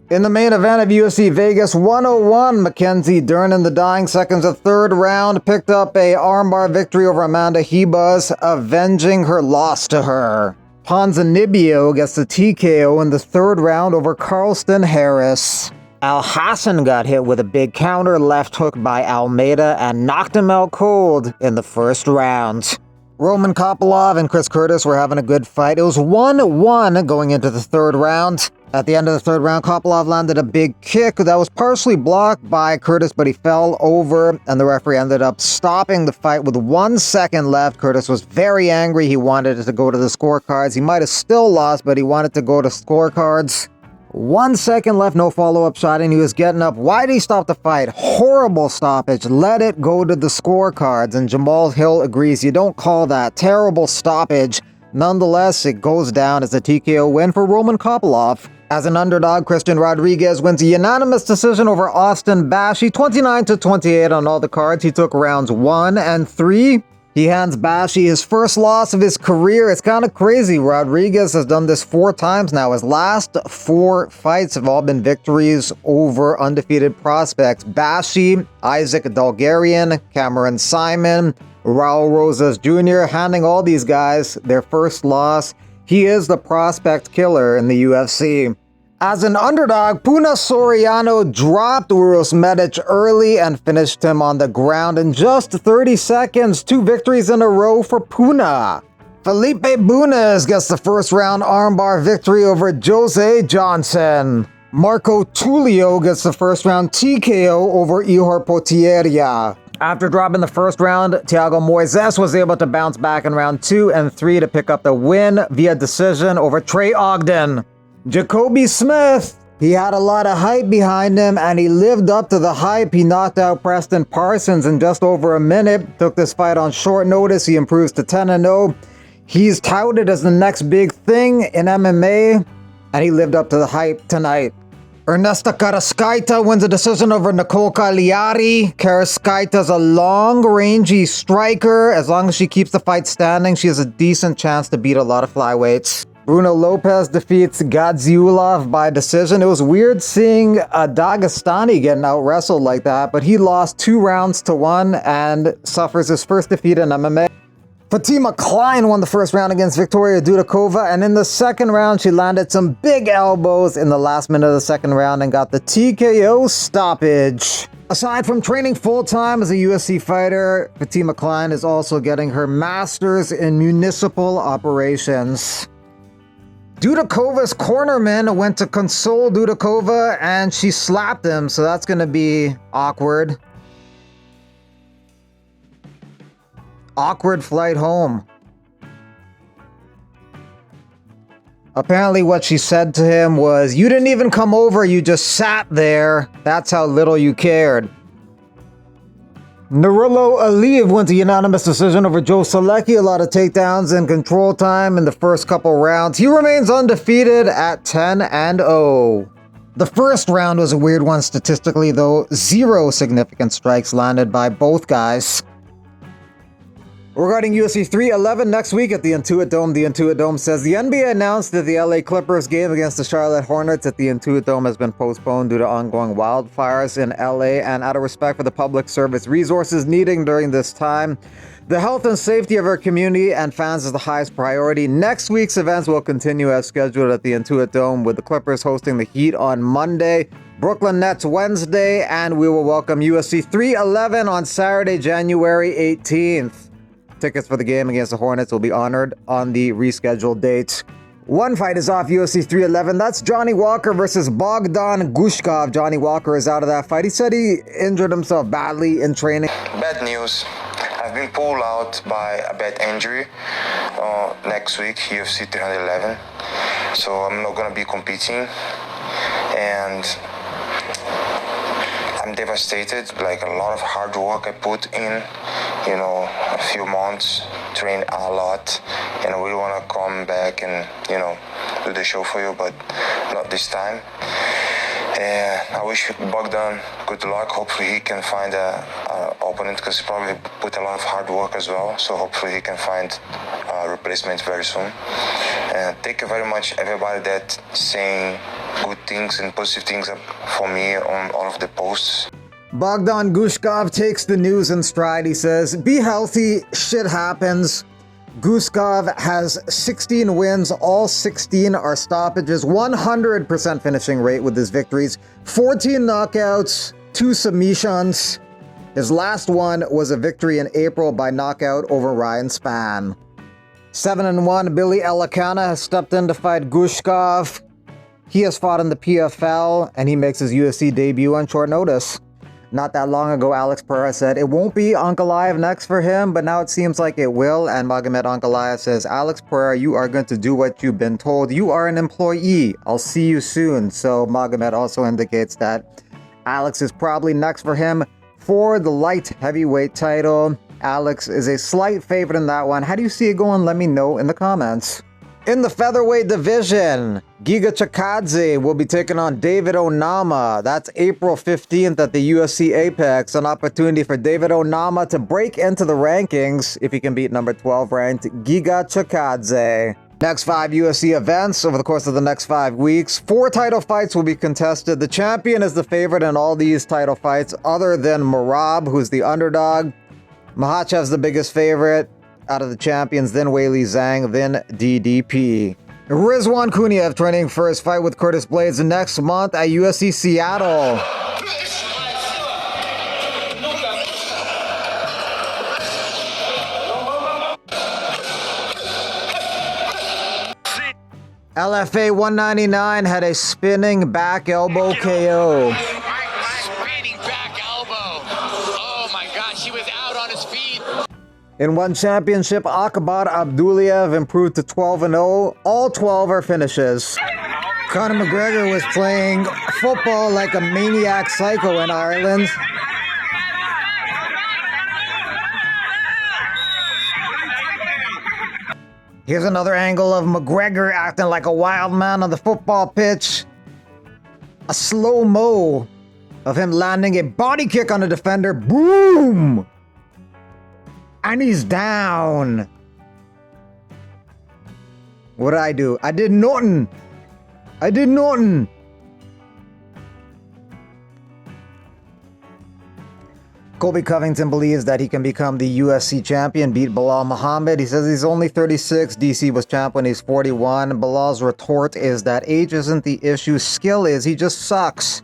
In the main event of UFC Vegas 101, Mackenzie Dern in the dying seconds of third round picked up a armbar victory over Amanda Ribas, avenging her loss to her. Ponzinibbio gets the TKO in the third round over Carlston Harris. Al Hassan got hit with a big counter left hook by Almeida and knocked him out cold in the first round. Roman Kopylov and Chris Curtis were having a good fight. It was 1-1 going into the third round. At the end of the third round, Kopylov landed a big kick that was partially blocked by Curtis, but he fell over, and the referee ended up stopping the fight with 1 second left. Curtis was very angry. He wanted it to go to the scorecards. He might have still lost, but he wanted to go to scorecards. 1 second left, no follow-up shot, and he was getting up. Why did he stop the fight? Horrible stoppage. Let it go to the scorecards, and Jamal Hill agrees. You don't call that. Terrible stoppage. Nonetheless, it goes down as a TKO win for Roman Kopylov. As an underdog, Christian Rodriguez wins a unanimous decision over Austin Bashi, 29-28 on all the cards. He took rounds 1 and 3. He hands Bashi his first loss of his career. It's kind of crazy. Rodriguez has done this 4 times now. His last 4 fights have all been victories over undefeated prospects. Bashi, Isaac Dalgarian, Cameron Simon, Raul Rosas Jr., handing all these guys their first loss. He is the prospect killer in the UFC. As an underdog, Puna Soriano dropped Uros Medic early and finished him on the ground in just 30 seconds. 2 victories in a row for Puna. Felipe Bunes gets the first round armbar victory over Jose Johnson. Marco Tulio gets the first round TKO over Ihor Potieria. After dropping the first round, Thiago Moises was able to bounce back in round 2 and 3 to pick up the win via decision over Trey Ogden. Jacobe Smith, he had a lot of hype behind him, and he lived up to the hype. He knocked out Preston Parsons in just over a minute, took this fight on short notice. He improves to 10-0. He's touted as the next big thing in MMA, and he lived up to the hype tonight. Ernesta Carrascaita wins a decision over Nicole Cagliari. Carrascaita's a long-rangey striker. As long as she keeps the fight standing, she has a decent chance to beat a lot of flyweights. Bruno Lopez defeats Gadziulov by decision. It was weird seeing a Dagestani getting out-wrestled like that, but he lost 2 rounds to 1 and suffers his first defeat in MMA. Fatima Klein won the first round against Victoria Dudakova, and in the second round, she landed some big elbows in the last minute of the second round and got the TKO stoppage. Aside from training full-time as a UFC fighter, Fatima Klein is also getting her master's in municipal operations. Dudakova's cornerman went to console Dudakova, and she slapped him, so that's going to be awkward. Awkward flight home. Apparently what she said to him was, "You didn't even come over, you just sat there. That's how little you cared." Nurullo Aliev wins a unanimous decision over Joe Solecki. A lot of takedowns and control time in the first couple rounds. He remains undefeated at 10-0. The first round was a weird one statistically, though. 0 significant strikes landed by both guys. Regarding UFC 311 next week at the Intuit Dome, the Intuit Dome says the NBA announced that the LA Clippers game against the Charlotte Hornets at the Intuit Dome has been postponed due to ongoing wildfires in LA, and out of respect for the public service resources needing during this time, the health and safety of our community and fans is the highest priority. Next week's events will continue as scheduled at the Intuit Dome, with the Clippers hosting the Heat on Monday, Brooklyn Nets Wednesday, and we will welcome UFC 311 on Saturday, January 18th. Tickets for the game against the Hornets will be honored on the rescheduled date. One fight is off UFC 311. That's Johnny Walker versus Bogdan Gushkov. Johnny Walker is out of that fight. He said he injured himself badly in training. Bad news. I've been pulled out by a bad injury next week, UFC 311. So I'm not going to be competing. And I'm devastated. Like, a lot of hard work I put in, a few months, train a lot, and I really want to come back and, do the show for you, but not this time. And I wish Bogdan good luck. Hopefully he can find an opponent, because he probably put a lot of hard work as well. So hopefully he can find a replacement very soon. And thank you very much, everybody that's saying good things and positive things for me on all of the posts. Bogdan Gushkov takes the news in stride. He says, be healthy, shit happens. Gushkov has 16 wins, all 16 are stoppages, 100% finishing rate with his victories, 14 knockouts, 2 submissions. His last one was a victory in April by knockout over Ryan Spann. 7-1, Billy Elakana has stepped in to fight Gushkov. He has fought in the PFL, and he makes his UFC debut on short notice. Not that long ago, Alex Pereira said it won't be Ankalaev next for him, but now it seems like it will, and Magomed Ankalaev says, Alex Pereira, you are going to do what you've been told. You are an employee. I'll see you soon. So Magomed also indicates that Alex is probably next for him for the light heavyweight title. Alex is a slight favorite in that one. How do you see it going? Let me know in the comments. In the featherweight division, Giga Chikadze will be taking on David Onama. That's April 15th at the UFC Apex. An opportunity for David Onama to break into the rankings if he can beat number 12 ranked Giga Chikadze. Next 5 UFC events over the course of the next 5 weeks. 4 title fights will be contested. The champion is the favorite in all these title fights other than Merab, who's the underdog. Makhachev's the biggest favorite out of the champions, then Weili Zhang, then DDP. Rizwan Kuniev training for his fight with Curtis Blades next month at UFC Seattle. LFA 199 had a spinning back elbow KO. Spinning back elbow. Oh my God, she was out on his feet. In one championship, Akbar Abduliev improved to 12-0. All 12 are finishes. Conor McGregor was playing football like a maniac psycho in Ireland. Here's another angle of McGregor acting like a wild man on the football pitch. A slow-mo of him landing a body kick on the defender. Boom! And he's down. What did I do? I did nothing. I did nothing. Colby Covington believes that he can become the UFC champion, beat Belal Muhammad. He says he's only 36. DC was champ when he's 41. Belal's retort is that age isn't the issue. Skill is. He just sucks.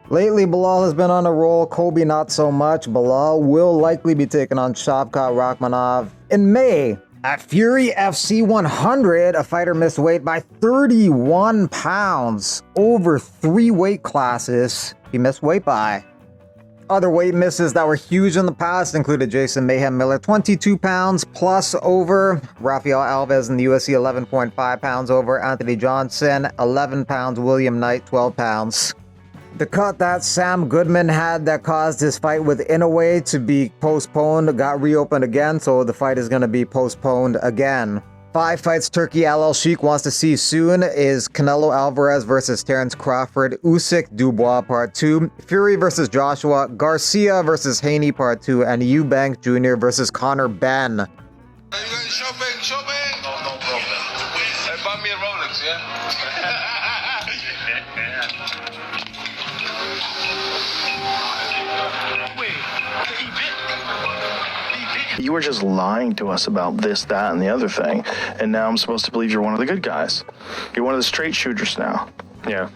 Lately, Belal has been on a roll. Colby not so much. Belal will likely be taking on Shavkat Rakhmonov in May. At Fury FC 100, a fighter missed weight by 31 pounds. Over 3 weight classes he missed weight by. Other weight misses that were huge in the past included Jason Mayhem Miller, 22 pounds plus over. Rafael Alves in the UFC, 11.5 pounds over. Anthony Johnson, 11 pounds. William Knight, 12 pounds. The cut that Sam Goodman had that caused his fight with Inoue to be postponed got reopened again, so the fight is going to be postponed again. 5 fights Turkey LL Sheik wants to see soon is Canelo Alvarez versus Terence Crawford, Usyk Dubois Part 2, Fury versus Joshua, Garcia versus Haney Part 2, and Eubank Jr. versus Conor Benn. You got shopping? No problem. Hey, buy me a Rolex, yeah? You were just lying to us about this, that, and the other thing, and now I'm supposed to believe you're one of the good guys. You're one of the straight shooters now. Yeah.